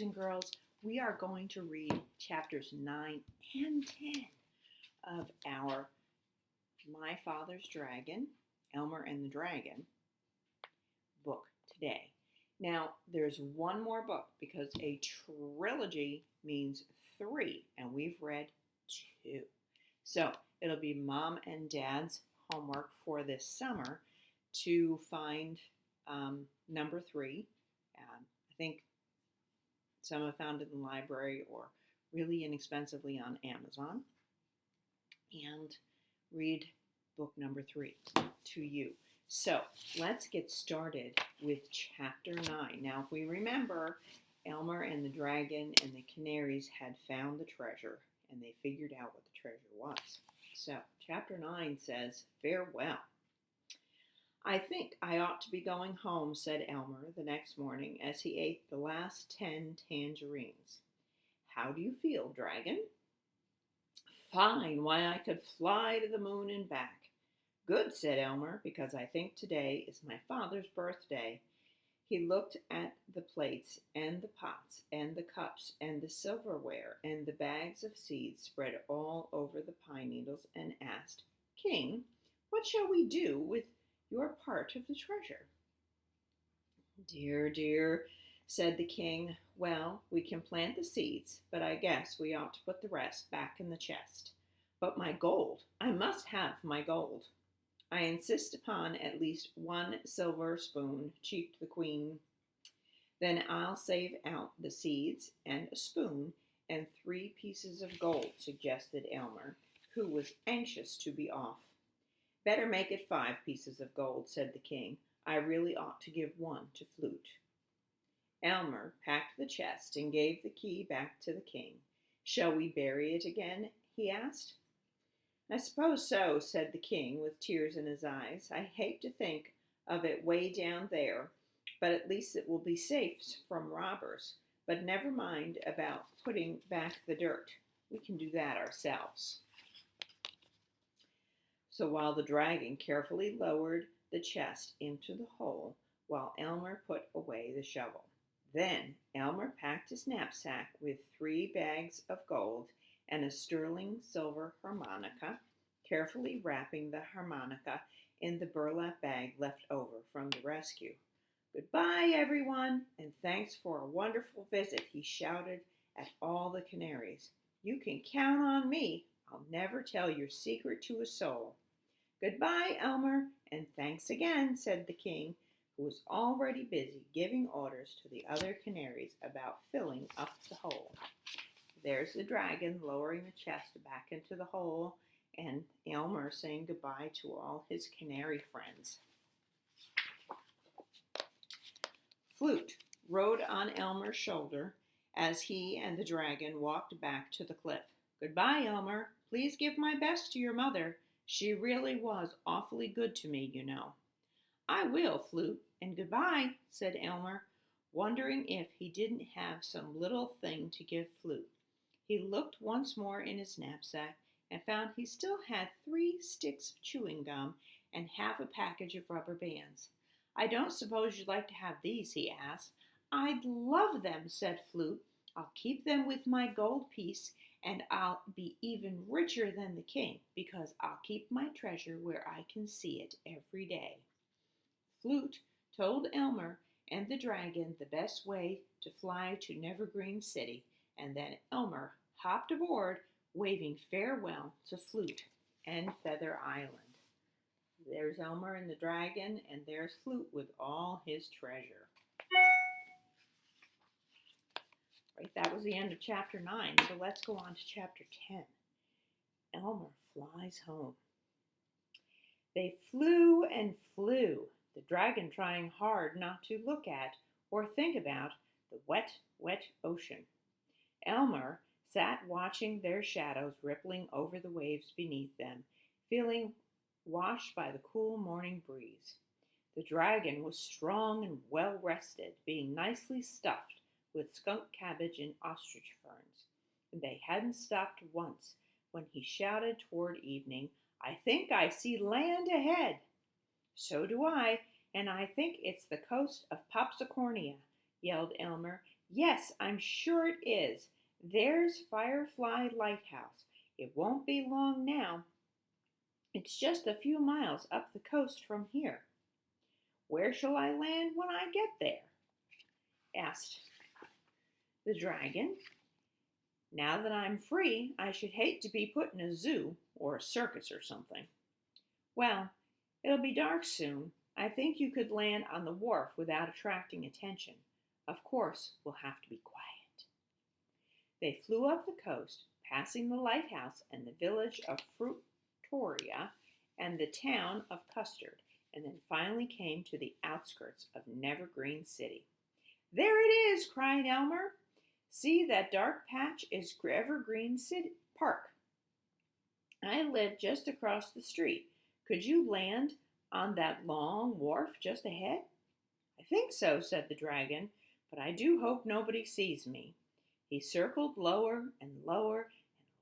And girls, we are going to read chapters 9 and 10 of our My Father's Dragon, Elmer and the Dragon book today. Now, there's one more book because a trilogy means 3, and we've read 2. So it'll be Mom and Dad's homework for this summer to find number 3. I think some have found it in the library or really inexpensively on Amazon. And read book number 3 to you. So let's get started with chapter 9. Now, if we remember, Elmer and the dragon and the canaries had found the treasure, and they figured out what the treasure was. So chapter 9 says, "Farewell. I think I ought to be going home," said Elmer the next morning as he ate the last 10 tangerines. "How do you feel, dragon?" "Fine. Why, I could fly to the moon and back." "Good," said Elmer, "because I think today is my father's birthday." He looked at the plates and the pots and the cups and the silverware and the bags of seeds spread all over the pine needles and asked, "King, what shall we do with your part of the treasure?" "Dear, dear," said the king, "well, we can plant the seeds, but I guess we ought to put the rest back in the chest. But my gold, I must have my gold. I insist upon at least 1 silver spoon," cheeped the queen. "Then I'll save out the seeds and a spoon and 3 pieces of gold," suggested Elmer, who was anxious to be off. "Better make it 5 pieces of gold," said the king. "I really ought to give 1 to Flute." Elmer packed the chest and gave the key back to the king. "Shall we bury it again?" he asked. "I suppose so," said the king with tears in his eyes. "I hate to think of it way down there, but at least it will be safe from robbers. But never mind about putting back the dirt. We can do that ourselves." So while the dragon carefully lowered the chest into the hole, while Elmer put away the shovel. Then Elmer packed his knapsack with 3 bags of gold and a sterling silver harmonica, carefully wrapping the harmonica in the burlap bag left over from the rescue. "Goodbye, everyone, and thanks for a wonderful visit," he shouted at all the canaries. "You can count on me. I'll never tell your secret to a soul." "Goodbye, Elmer, and thanks again," said the king, who was already busy giving orders to the other canaries about filling up the hole. There's the dragon lowering the chest back into the hole, and Elmer saying goodbye to all his canary friends. Flute rode on Elmer's shoulder as he and the dragon walked back to the cliff. "Goodbye, Elmer. Please give my best to your mother. She really was awfully good to me, you know." "I will, Flute, and goodbye," said Elmer, wondering if he didn't have some little thing to give Flute. He looked once more in his knapsack and found he still had 3 sticks of chewing gum and half a package of rubber bands. "I don't suppose you'd like to have these?" he asked. "I'd love them," said Flute. "I'll keep them with my gold piece, and I'll be even richer than the king, because I'll keep my treasure where I can see it every day." Flute told Elmer and the dragon the best way to fly to Nevergreen City, and then Elmer hopped aboard, waving farewell to Flute and Feather Island. There's Elmer and the dragon, and there's Flute with all his treasure. Right, that was the end of chapter 9, so let's go on to chapter 10. Elmer flies home. They flew and flew, the dragon trying hard not to look at or think about the wet, wet ocean. Elmer sat watching their shadows rippling over the waves beneath them, feeling washed by the cool morning breeze. The dragon was strong and well rested, being nicely stuffed with skunk cabbage and ostrich ferns, and they hadn't stopped once when he shouted toward evening, "I think I see land ahead." "So do I, and I think it's the coast of Popsicornia," yelled Elmer, Yes, I'm sure it is. There's Firefly Lighthouse. It won't be long now. It's just a few miles up the coast from here. Where shall I land when I get there? Asked the dragon. Now that I'm free, I should hate to be put in a zoo or a circus or something. Well, it'll be dark soon. I think you could land on the wharf without attracting attention. Of course, we'll have to be quiet. They flew up the coast, passing the lighthouse and the village of Fruitoria and the town of Custard, and then finally came to the outskirts of Nevergreen City. There it is, cried Elmer. See, that dark patch is Evergreen City Park. I live just across the street. Could you land on that long wharf just ahead? I think so, said the dragon, but I do hope nobody sees me. He circled lower and lower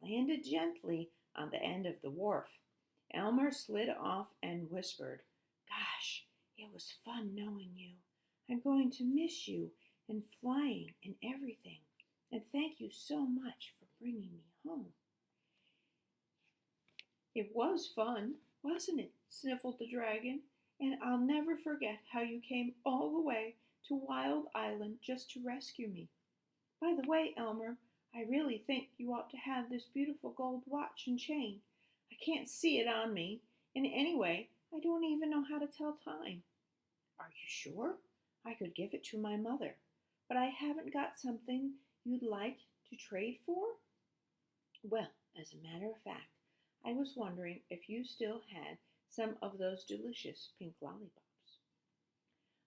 and landed gently on the end of the wharf. Elmer slid off and whispered, Gosh, it was fun knowing you. I'm going to miss you and flying and everything. And thank you so much for bringing me home. It was fun, wasn't it? Sniffled the dragon. And I'll never forget how you came all the way to Wild Island just to rescue me. By the way, Elmer, I really think you ought to have this beautiful gold watch and chain. I can't see it on me, and anyway, I don't even know how to tell time. Are you sure? I could give it to my mother, but I haven't got something you'd like to trade for? Well, as a matter of fact, I was wondering if you still had some of those delicious pink lollipops.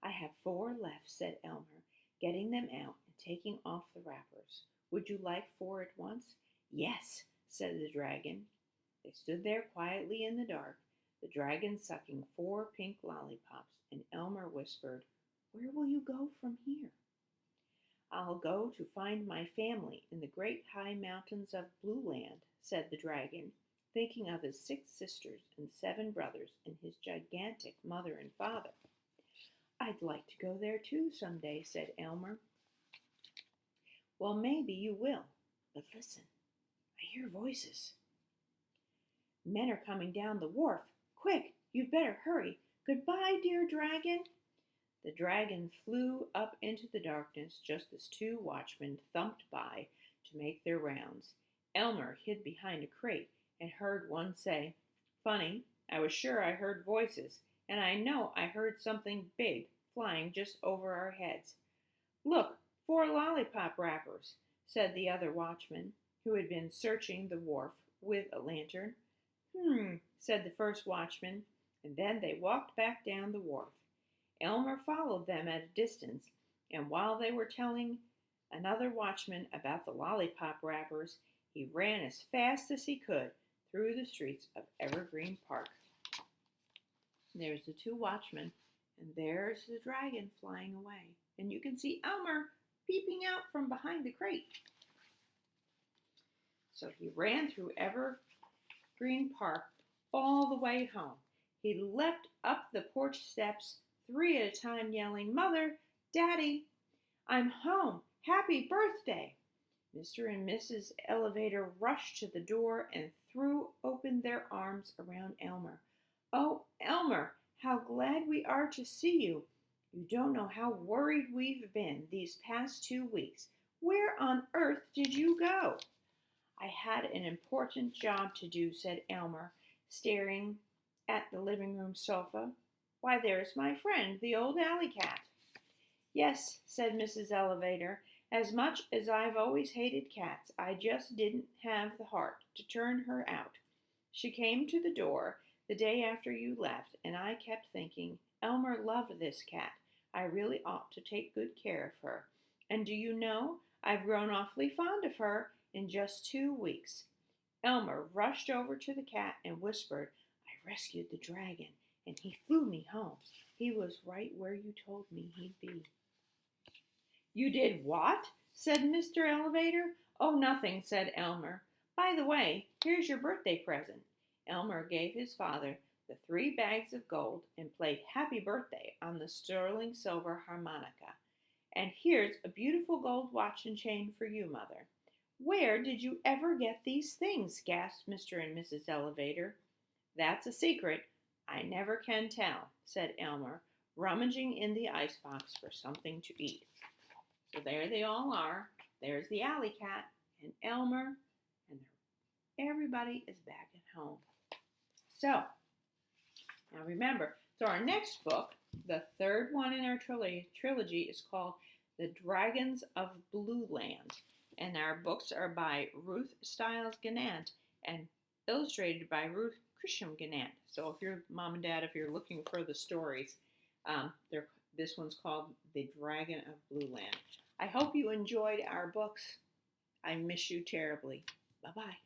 I have 4 left, said Elmer, getting them out and taking off the wrappers. Would you like 4 at once? Yes, said the dragon. They stood there quietly in the dark, the dragon sucking 4 pink lollipops, and Elmer whispered, Where will you go from here? I'll go to find my family in the great high mountains of Blue Land, said the dragon, thinking of his 6 sisters and 7 brothers and his gigantic mother and father. I'd like to go there too someday, said Elmer. Well, maybe you will, but listen, I hear voices. Men are coming down the wharf. Quick, you'd better hurry. Goodbye, dear dragon. The dragon flew up into the darkness just as 2 watchmen thumped by to make their rounds. Elmer hid behind a crate and heard one say, Funny, I was sure I heard voices, and I know I heard something big flying just over our heads. Look, 4 lollipop wrappers, said the other watchman, who had been searching the wharf with a lantern. Said the first watchman, and then they walked back down the wharf. Elmer followed them at a distance, and while they were telling another watchman about the lollipop wrappers, he ran as fast as he could through the streets of Evergreen Park. There's the 2 watchmen, and there's the dragon flying away. And you can see Elmer peeping out from behind the crate. So he ran through Evergreen Park all the way home. He leapt up the porch steps 3 at a time, yelling, Mother, Daddy, I'm home. Happy birthday. Mr. and Mrs. Elevator rushed to the door and threw open their arms around Elmer. Oh, Elmer, how glad we are to see you. You don't know how worried we've been these past 2 weeks. Where on earth did you go? I had an important job to do, said Elmer, staring at the living room sofa. Why, there's my friend, the old alley cat. Yes, said Mrs. Elevator. As much as I've always hated cats, I just didn't have the heart to turn her out. She came to the door the day after you left, and I kept thinking, Elmer loved this cat. I really ought to take good care of her. And do you know, I've grown awfully fond of her in just 2 weeks. Elmer rushed over to the cat and whispered, I rescued the dragon, and he flew me home. He was right where you told me he'd be. You did what? Said Mr. Elevator. Oh, nothing, said Elmer. By the way, here's your birthday present. Elmer gave his father the 3 bags of gold and played Happy Birthday on the sterling silver harmonica. And here's a beautiful gold watch and chain for you, Mother. Where did you ever get these things? Gasped Mr. and Mrs. Elevator. That's a secret. I never can tell, said Elmer, rummaging in the icebox for something to eat. So there they all are. There's the alley cat and Elmer, and everybody is back at home. So, now remember, so our next book, the third one in our trilogy, is called The Dragons of Blue Land. And our books are by Ruth Stiles Gannett and illustrated by Ruth Chrisman Gannett. So if you're mom and dad, if you're looking for the stories, this one's called The Dragon of Blue Land. I hope you enjoyed our books. I miss you terribly. Bye-bye.